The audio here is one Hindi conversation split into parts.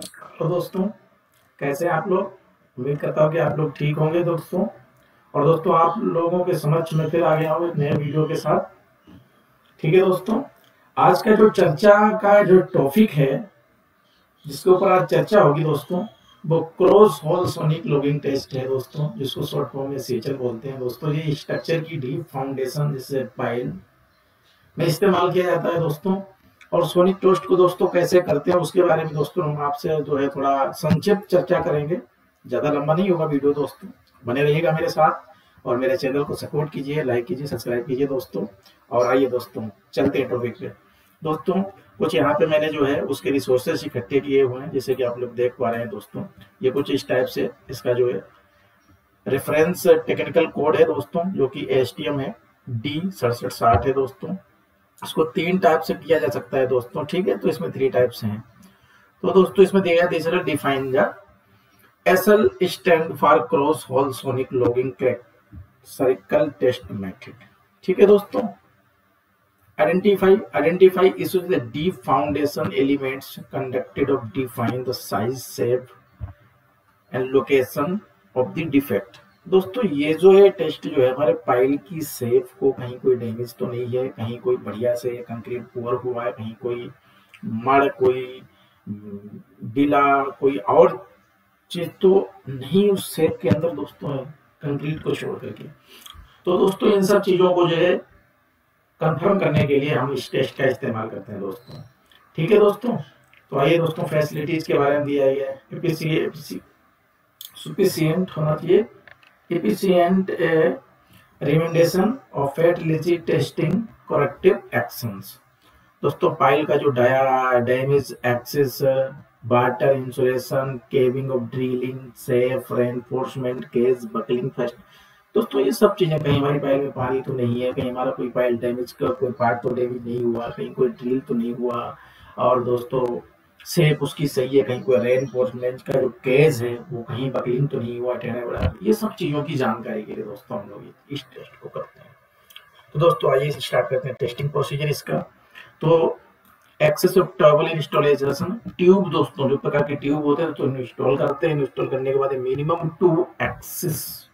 तो दोस्तों, कैसे हैं आप लोग? उम्मीद करता हूँ कि आप लोग ठीक होंगे दोस्तों। और दोस्तों, आप लोगों के समक्ष में फिर आ गया हूँ एक नए वीडियो के साथ। ठीक है दोस्तों, आज का जो चर्चा का जो टॉपिक है, जिसके ऊपर आज चर्चा होगी दोस्तों, वो cross hole sonic logging test है दोस्तों, जिसको शॉर्ट फॉर्म में सीएचएल बोलते हैं दोस्तों। ये स्ट्रक्चर की डीप फाउंडेशन जिससे पाइल में इस्तेमाल किया जाता है दोस्तों। और सोनिक टोस्ट को दोस्तों कैसे करते हैं उसके बारे में दोस्तों हम आपसे जो है थोड़ा संक्षिप्त चर्चा करेंगे। ज्यादा लंबा नहीं होगा वीडियो दोस्तों, बने रहिएगा मेरे साथ और मेरे चैनल को सपोर्ट कीजिए, लाइक कीजिए, सब्सक्राइब कीजिए दोस्तों। और आइए दोस्तों, चलते हैं टॉपिक पे। दोस्तों, कुछ यहाँ पे मैंने जो है उसके रिसोर्सेस इकट्ठे किए हुए हैं, जैसे कि आप लोग देख पा रहे हैं दोस्तों। ये कुछ इस टाइप से इसका जो है रेफरेंस टेक्निकल कोड है दोस्तों, जो कि एसटीएम है D6760 है दोस्तों। इसको 3 टाइप से किया जा सकता है दोस्तों, ठीक है। तो इसमें 3 टाइप्स हैं। तो दोस्तों, इसमें दिया गया define the SL stand for cross hole sonic logging circle test method. ठीक है दोस्तों। identify issues the deep foundation elements conducted of define the size, shape and location of the defect। दोस्तों, ये जो है टेस्ट जो है हमारे पाइल की शेप को कहीं कोई डैमेज तो नहीं है, कहीं कोई बढ़िया से कंक्रीट पुअर हुआ है, कहीं कोई मड़, कोई बिला, कोई और चीज तो नहीं उस शेप के अंदर दोस्तों है, कंक्रीट को छोड़ करके। तो दोस्तों, इन सब चीजों को जो है कंफर्म करने के लिए हम इस टेस्ट का इस्तेमाल करते हैं दोस्तों। ठीक है दोस्तों। तो आइए दोस्तों, फैसिलिटीज के बारे में दिया गया है। सुफिशिएंट होना चाहिए, efficient recommendation of fatality testing corrective actions. दोस्तों, पाइल का जो damage excess, water insulation, caving of drilling, safe reinforcement, cage buckling first. दोस्तों, ये सब चीजें, कहीं हमारी पाइल में पानी तो नहीं है, कहीं हमारा कोई पाइल डैमेज का कोई पार्ट तो डैमेज नहीं हुआ, कहीं कोई ड्रिल तो नहीं हुआ, और दोस्तों शेप उसकी सही है, कहीं कोई रेनफोर्समेंट का जो केज है वो कहीं बकलिंग तो नहीं हुआ, टेढ़ा बड़ा। ये सब चीजों की जानकारी के लिए दोस्तों हम लोग इस टेस्ट को करते हैं। तो दोस्तों, आइए स्टार्ट करते हैं टेस्टिंग प्रोसीजर इसका। तो एक्सेसिव ट्रबल इंस्टॉलेशन ट्यूब, दोस्तों जो प्रकार के ट्यूब होते हैं तो इंस्टॉल करते हैं। इंस्टॉल करने के बाद minimum 2 axis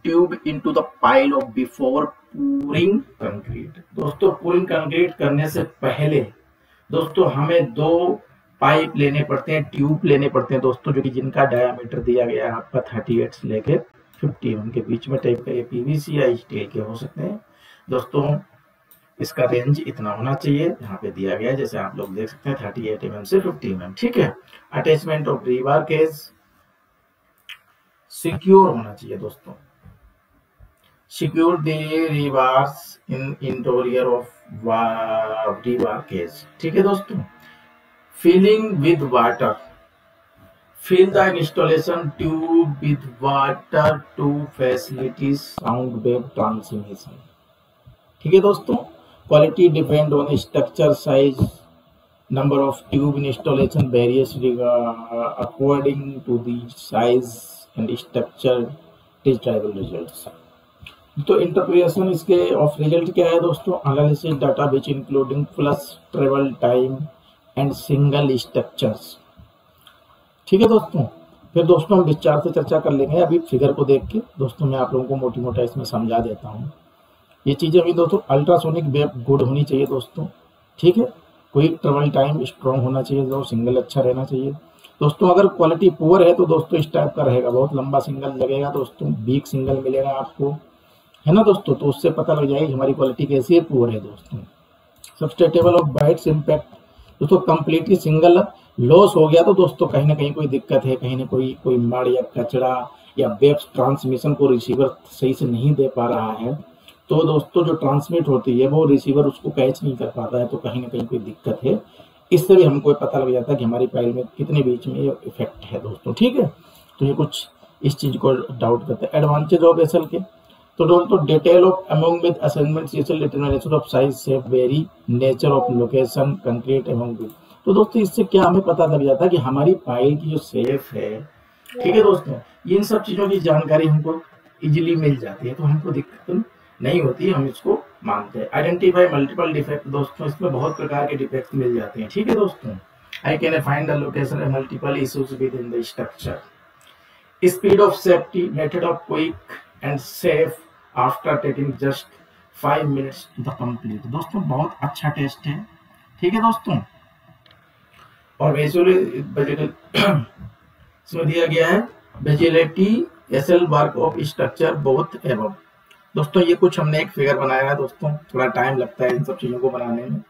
tube into the pile of before pouring concrete. दोस्तों, पूरिंग कंक्रीट करने से पहले दोस्तों हमें 2 पाइप लेने पड़ते हैं, ट्यूब लेने पड़ते हैं दोस्तों, जो कि जिनका डायामीटर दिया गया है आपका 38 से लेके 51 के बीच में टाइप का। ये पीवीसी या स्टील के हो सकते हैं दोस्तों। इसका रेंज इतना होना चाहिए, यहाँ पे दिया गया है, जैसे आप लोग देख सकते हैं 38 mm से 50 mm। ठीक है। Attachment of rebar cage secure होना चाहिए दोस्तों। Secure the rebars in interior of rebar cage. ठीक है दोस्तों। Filling with water, fill the installation tube with water to facilitate sound wave transmission। ठीक है दोस्तों। Quality depend on structure size, number of tube installation various according to the size and structure desirable results. तो इंटरप्रिटेशन इसके ऑफ रिजल्ट क्या है दोस्तों? Analysis data which including plus travel time and single structures. ठीक है दोस्तों। फिर दोस्तों हम विस्तार से चर्चा कर लेंगे अभी फिगर को देख के। दोस्तों, मैं आप लोगों को मोटी मोटा इसमें समझा देता हूँ। ये चीजें भी दोस्तों अल्ट्रासोनिक वेव गुड होनी चाहिए दोस्तों। ठीक है। कोई ट्रेवल टाइम स्ट्रॉन्ग होना चाहिए, जो सिंगल अच्छा रहना चाहिए दोस्तों। अगर क्वालिटी पुअर है तो दोस्तों इस टाइप का रहेगा, बहुत लंबा सिंगल लगेगा दोस्तों, वीक सिंगल मिलेगा आपको, है ना दोस्तों। तो उससे पता लग जाएगी हमारी क्वालिटी कैसी है, पुअर है दोस्तों। सब्सटेटेबल ऑफ बाइट्स इम्पैक्ट, दोस्तों कंप्लीटली सिंगल लॉस हो गया तो दोस्तों कहीं ना कहीं कोई दिक्कत है, कहीं ना कोई मड़ या कचरा या वेव ट्रांसमिशन को रिसीवर सही से नहीं दे पा रहा है, तो दोस्तों जो ट्रांसमिट होती है वो रिसीवर उसको कैच नहीं कर पाता है, तो कहीं ना कहीं कोई दिक्कत है। इससे भी हमको पता लग जाता है कि हमारी पाइल में कितने बीच में ये इफेक्ट है दोस्तों। ठीक है। तो ये कुछ इस चीज को डाउट करते हैं। एडवांटेज ऑफ एसएल के, तो दोस्तों detail of among with assignment SL determination of size, shape, very nature of location, concrete among with. तो दोस्तों इससे क्या हमें पता लग जाता है कि हमारी पाइल की जो शेप है, ठीक है दोस्तों, इन सब चीजों की जानकारी हमको इजीली मिल जाती है, तो हमको दिक्कत नहीं होती, हम इसको मानते हैं। आइडेंटिफाई मल्टीपल डिफेक्ट, दोस्तों इसमें बहुत प्रकार के डिफेक्ट मिल जाते हैं। ठीक है दोस्तों। I can find the location of multiple issues within the structure. Speed of safety, method of quick and safe after taking just 5 minutes the complete। दोस्तों बहुत अच्छा टेस्ट है, ठीक है दोस्तों। और इसमें दिया गया है visibility SL work of structure both above. दोस्तों ये कुछ हमने एक फिगर बनाया है दोस्तों, थोड़ा टाइम लगता है इन सब चीजों को बनाने में।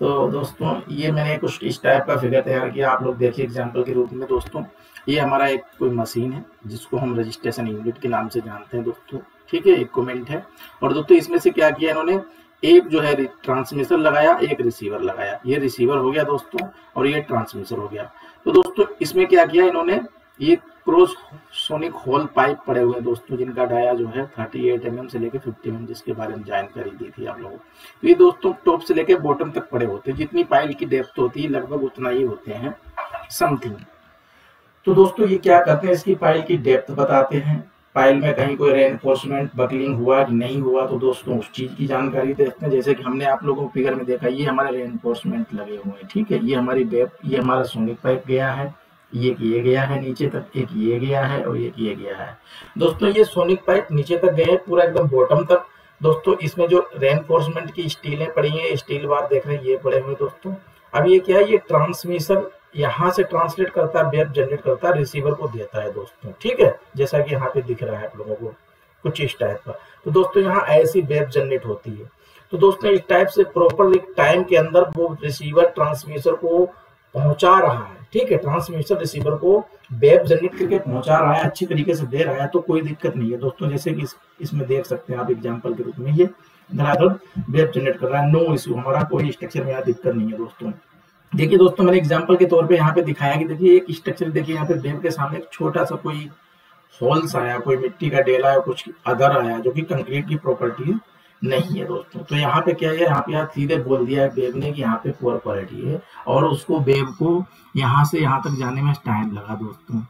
तो दोस्तों ये मैंने कुछ इस टाइप का फिगर तैयार किया, आप लोग देखिए एग्जांपल के रूप में। दोस्तों ये हमारा एक कोई मशीन है जिसको हम रजिस्ट्रेशन यूनिट के नाम से जानते हैं दोस्तों, ठीक है, इक्विपमेंट है। और दोस्तों इसमें से क्या किया इन्होंने, एक जो है ट्रांसमीटर लगाया, एक रिसीवर लगाया। ये रिसीवर हो गया दोस्तों और ये ट्रांसमीटर हो गया। तो दोस्तों इसमें क्या किया इन्होंने, ये क्रॉस सोनिक होल पाइप पड़े हुए हैं दोस्तों, जिनका डाया जो है 38 mm से लेकर 50 mm, जिसके बारे में जानकारी दी थी आप लोगों को। तो ये दोस्तों टॉप से लेकर बॉटम तक पड़े होते हैं, जितनी पाइल की डेप्थ होती है लगभग उतना ही होते हैं समथिंग। तो दोस्तों ये क्या करते हैं, इसकी पाइल की डेप्थ बताते हैं, पाइल में कहीं कोई रेनफोर्समेंट बकलिंग हुआ कि नहीं हुआ तो दोस्तों उस चीज की जानकारी देते हैं। जैसे कि हमने आप लोगों को फिगर में देखा, ये हमारे रेनफोर्समेंट लगे हुए हैं, ठीक है, ये हमारी वेब, ये हमारा सोनिक पाइप गया है, ये गया है नीचे तक, एक ये गया है और एक ये गया है। दोस्तों ये सोनिक पाइप नीचे तक गए हैं पूरा एकदम बॉटम तक। दोस्तों इसमें जो रेनफोर्समेंट की स्टीलें पड़ी हैं, स्टील बार देख रहे हैं, ये पड़े हुए दोस्तों। अब ये क्या है, ये ट्रांसमीटर यहाँ से ट्रांसलेट करता है, वेब जनरेट करता है, रिसीवर को देता है दोस्तों, ठीक है, जैसा कि यहाँ पे दिख रहा है आप लोगों को कुछ इस टाइप का। तो दोस्तों यहाँ ऐसी वेब जनरेट होती है। तो दोस्तों इस टाइप से प्रॉपर टाइम के अंदर वो रिसीवर ट्रांसमीटर को पहुंचा रहा है, ठीक है, ट्रांसमीटर रिसीवर को वेब जनरेट करके पहुंचा रहा है, अच्छी तरीके से दे रहा है, तो कोई दिक्कत नहीं है दोस्तों। जैसे कि इसमें देख सकते हैं आप एग्जांपल के रूप में, ये धड़ाधड़ वेब जनरेट कर रहा है, नो इश्यू, हमारा कोई स्ट्रक्चर में यहाँ दिक्कत नहीं है दोस्तों। देखिए दोस्तों मैंने एग्जांपल के तौर पे यहाँ पे दिखाया कि देखिए एक स्ट्रक्चर, देखिए यहाँ पे वेब के सामने एक छोटा सा कोई होल्स आया, कोई मिट्टी का डेला या कुछ अदर आया जो कि कंक्रीट की प्रॉपर्टी नहीं है दोस्तों। तो यहाँ पे क्या है, यहाँ पे सीधे बोल दिया है वेब ने कि यहाँ पे पुअर क्वालिटी है, और उसको वेब को यहाँ से यहाँ तक जाने में टाइम लगा दोस्तों।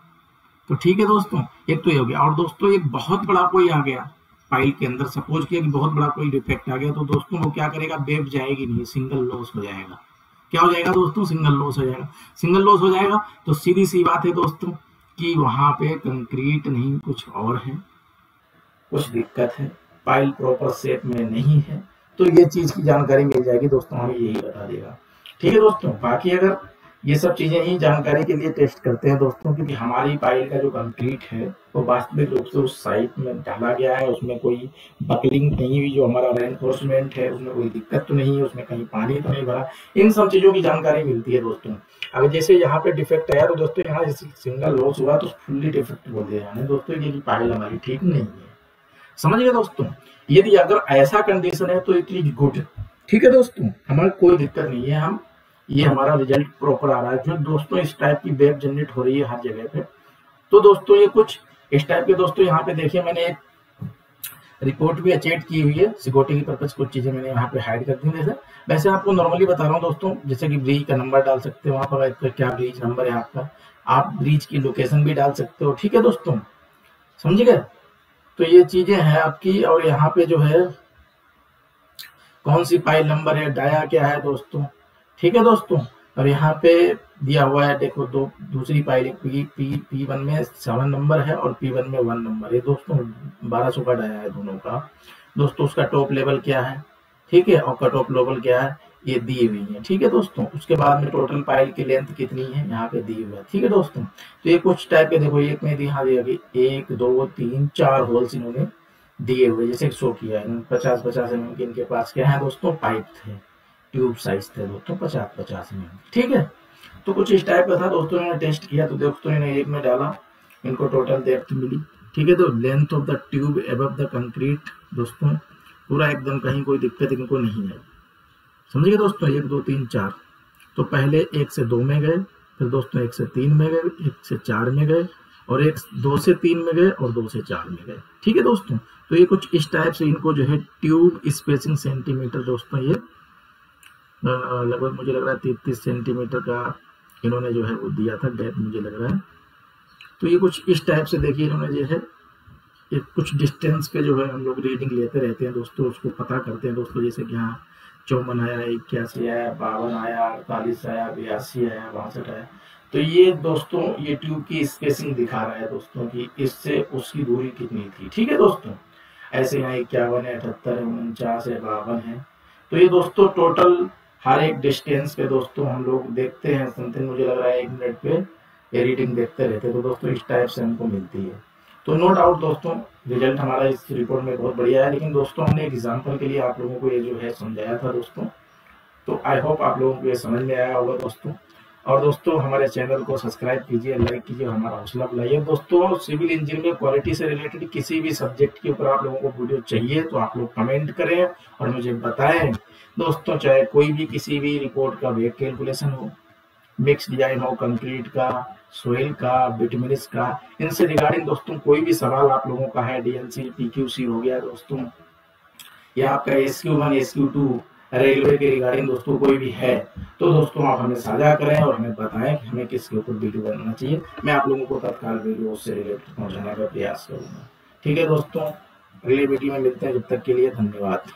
तो ठीक है दोस्तों, एक तो ये हो गया। और दोस्तों एक बहुत बड़ा कोई आ गया फाइल के अंदर, सपोज किया कि बहुत बड़ा कोई डिफेक्ट आ गया, तो दोस्तों वो क्या करेगा, वेब जाएगी नहीं, सिंगल लॉस हो जाएगा। क्या हो जाएगा दोस्तों, सिंगल लॉस हो जाएगा। सिंगल लॉस हो जाएगा तो सीधी सी बात है दोस्तों कि वहां पे कंक्रीट नहीं कुछ और है, कुछ दिक्कत है, फाइल प्रॉपर शेप में नहीं है, तो ये चीज की जानकारी मिल जाएगी दोस्तों, हमें यही बता देगा। ठीक है दोस्तों, बाकी अगर ये सब चीजें ही जानकारी के लिए टेस्ट करते हैं दोस्तों, क्योंकि हमारी फाइल का जो कंक्रीट है वो वास्तविक रूप से उस साइट में डाला गया है, उसमें कोई बकलिंग नहीं हुई, जो हमारा रेनफोर्समेंट है उसमें कोई दिक्कत तो नहीं है, उसमें कहीं पानी तो नहीं भरा, इन सब चीजों की जानकारी मिलती है दोस्तों। अगर जैसे यहाँ पे डिफेक्ट आया तो दोस्तों यहाँ जैसे सिंगल लॉस हुआ तो फुल्ली डिफेक्ट बोल दिया जाए दोस्तों, ये फाइल हमारी ठीक नहीं है, समझ गए दोस्तों। यदि अगर ऐसा कंडीशन है तो इट इज गुड, ठीक है दोस्तों, हमारी कोई दिक्कत नहीं है, हम ये हमारा रिजल्ट प्रॉपर आ रहा है। जो दोस्तों इस टाइप की वेब जनरेट हो रही है हर जगह पे, तो दोस्तों ये कुछ इस टाइप के दोस्तों यहाँ पे देखिए मैंने एक रिपोर्ट भी अचेट की हुई है, सिक्योरिटी की पर्पज कुछ चीजें मैंने यहाँ पे हाइड कर दी जैसे। वैसे आपको नॉर्मली बता रहा हूँ दोस्तों, जैसे कि ब्रिज का नंबर डाल सकते हो वहां पर, क्या ब्रिज नंबर है आपका, आप ब्रिज की लोकेशन भी डाल सकते हो, ठीक है दोस्तों, समझ गए। तो ये चीजें हैं आपकी, और यहाँ पे जो है कौन सी फाइल नंबर है, डाया क्या है दोस्तों, ठीक है दोस्तों। और यहाँ पे दिया हुआ है देखो, दूसरी फाइल P1 में 7 नंबर है और P1 में 1 नंबर है दोस्तों, 1200 का डाया है दोनों का दोस्तों। उसका टॉप लेवल क्या है, ठीक है, और कट ऑफ लेवल क्या है, ये दी हुई है, ठीक है दोस्तों। उसके बाद में टोटल फाइल की लेंथ कितनी है यहाँ पे दी हुई है, ठीक है दोस्तों। तो ये कुछ टाइप के देखो, एक में दिया गया 1 2 3 4 होल्स इन्होंने दिए हुए, जैसे शो किया है 50-50 mm के इनके पास क्या है दोस्तों, पाइप थे, ट्यूब साइज थे दोस्तों 50-50 mm, ठीक है। तो कुछ इस टाइप का था दोस्तों, इन्होंने टेस्ट किया तो दोस्तों इन्हें एक में डाला, इनको टोटल डेप्थ मिली, ठीक है। तो length of the tube above the concrete दोस्तों पूरा एकदम, कहीं कोई दिक्कत इनको नहीं है, समझिए दोस्तों। 1 2 3 4, तो पहले 1 से 2 में गए, फिर दोस्तों 1 से 3 में गए, 1 से 4 में गए, और 2 से 3 में गए, और 2 से 4 में गए, ठीक है दोस्तों। तो ये कुछ इस टाइप से इनको जो है ट्यूब स्पेसिंग सेंटीमीटर दोस्तों, ये लगभग मुझे लग रहा है 33 सेंटीमीटर का इन्होंने जो है वो दिया था डेप्थ, मुझे लग रहा है। तो ये कुछ इस टाइप से देखिए इन्होंने जो है ये कुछ डिस्टेंस पे जो है हम लोग रीडिंग लेते रहते हैं दोस्तों, उसको पता करते हैं दोस्तों। जैसे कि यहाँ 54 आया, 81 आया, 52 आया, 48 आया, 82 आया, 62 आया। तो ये दोस्तों ये ट्यूब की स्पेसिंग दिखा रहा है दोस्तों कि इससे उसकी दूरी कितनी थी। ठीक है दोस्तों, ऐसे यहाँ 51 है, 78 है, 49 है, 52 है। तो ये दोस्तों टोटल हर एक डिस्टेंस पे दोस्तों हम लोग देखते हैं समथिंग, मुझे लग रहा है 1 मिनट पे ये रीडिंग देखते रहते हैं। तो दोस्तों इस टाइप से हमको मिलती है। तो नो डाउट दोस्तों रिजल्ट हमारा इस रिपोर्ट में बहुत बढ़िया है। लेकिन दोस्तों हमने एग्जाम्पल के लिए आप लोगों को ये जो है समझाया था दोस्तों। तो आई होप आप लोगों को ये समझ में आया होगा दोस्तों। और दोस्तों हमारे चैनल को सब्सक्राइब कीजिए, लाइक कीजिए, हमारा हौसला बढ़ाइए। दोस्तों सिविल इंजीनियरिंग क्वालिटी से रिलेटेड किसी भी सब्जेक्ट के ऊपर आप लोगों को वीडियो चाहिए तो आप लोग कमेंट करें और मुझे बताएं दोस्तों। चाहे कोई भी किसी भी रिपोर्ट का वेट कैलकुलेशन हो, मिक्स डिजाइन हो, कंक्रीट का, सोइल का, बिटुमिनस का, इनसे रिगार्डिंग दोस्तों कोई भी सवाल आप लोगों का है, डीएलसी पीक्यूसी हो गया दोस्तों, या आपका SQ1 SQ2 रेलवे के रिगार्डिंग दोस्तों कोई भी है तो दोस्तों आप हमें साझा करें और हमें बताएं कि हमें किसके ऊपर वीडियो बनाना चाहिए। मैं आप लोगों को तत्काल वीडियो उससे रिलेटेड पहुंचाने का प्रयास करूंगा। ठीक है दोस्तों, अगले वीडियो में मिलते हैं, जब तक के लिए धन्यवाद।